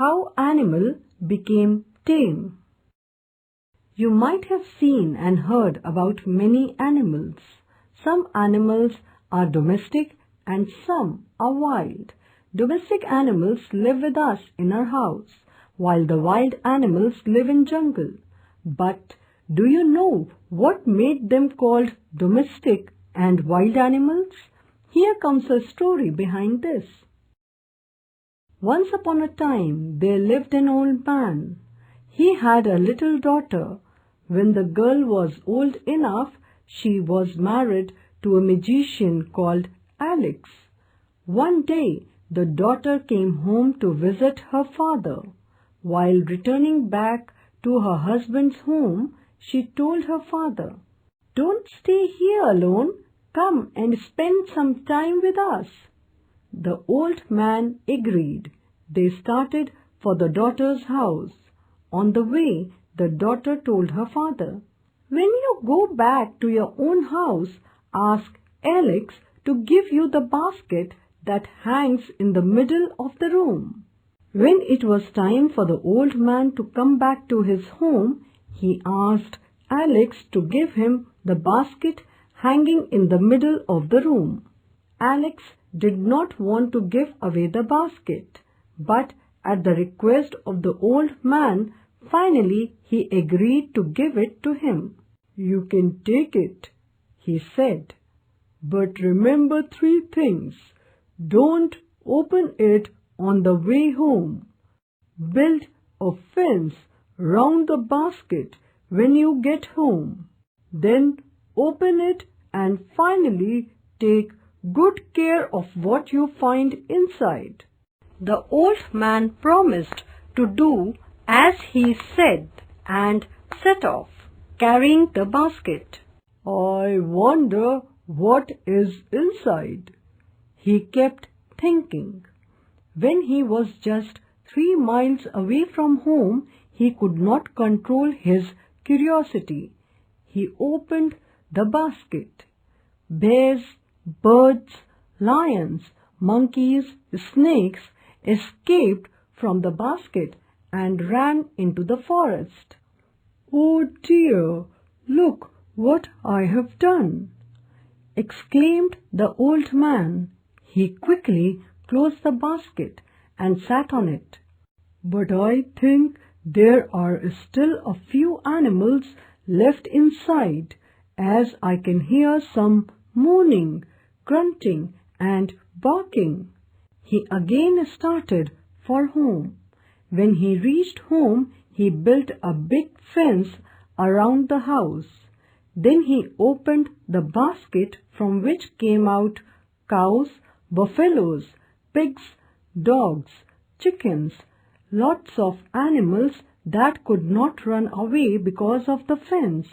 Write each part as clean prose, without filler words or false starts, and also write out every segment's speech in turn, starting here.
How animal became tame. You might have seen and heard about many animals. Some animals are domestic and some are wild. Domestic animals live with us in our house, while the wild animals live in jungle. But do you know what made them called domestic and wild animals? Here comes a story behind this. Once upon a time there lived an old man. He had a little daughter. When the girl was old enough, she was married to a magician called Alex. One day, the daughter came home to visit her father. While returning back to her husband's home, she told her father, "Don't stay here alone. Come and spend some time with us." The old man agreed. They started for the daughter's house. On the way, the daughter told her father, "When you go back to your own house, ask Alex to give you the basket that hangs in the middle of the room." When it was time for the old man to come back to his home, he asked Alex to give him the basket hanging in the middle of the room. Alex did not want to give away the basket, but at the request of the old man, finally he agreed to give it to him. "You can take it," he said, "but remember 3 things. Don't open it on the way home. Build a fence round the basket when you get home. Then open it and finally take good care of what you find inside." The old man promised to do as he said and set off, carrying the basket. "I wonder what is inside," he kept thinking. When he was just 3 miles away from home, he could not control his curiosity. He opened the basket. Bears, birds, lions, monkeys, snakes escaped from the basket and ran into the forest. "Oh dear, look what I have done!" exclaimed the old man. He quickly closed the basket and sat on it. "But I think there are still a few animals left inside, as I can hear some moaning, grunting, and barking." He again started for home. When he reached home, he built a big fence around the house. Then he opened the basket from which came out cows, buffaloes, pigs, dogs, chickens, lots of animals that could not run away because of the fence.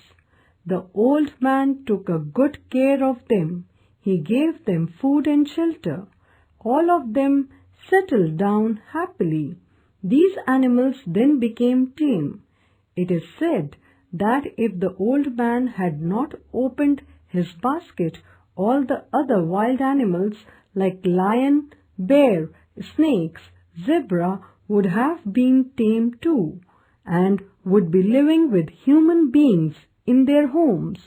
The old man took a good care of them. He gave them food and shelter. All of them settled down happily. These animals then became tame. It is said that if the old man had not opened his basket, all the other wild animals like lion, bear, snakes, zebra would have been tame too, and would be living with human beings in their homes.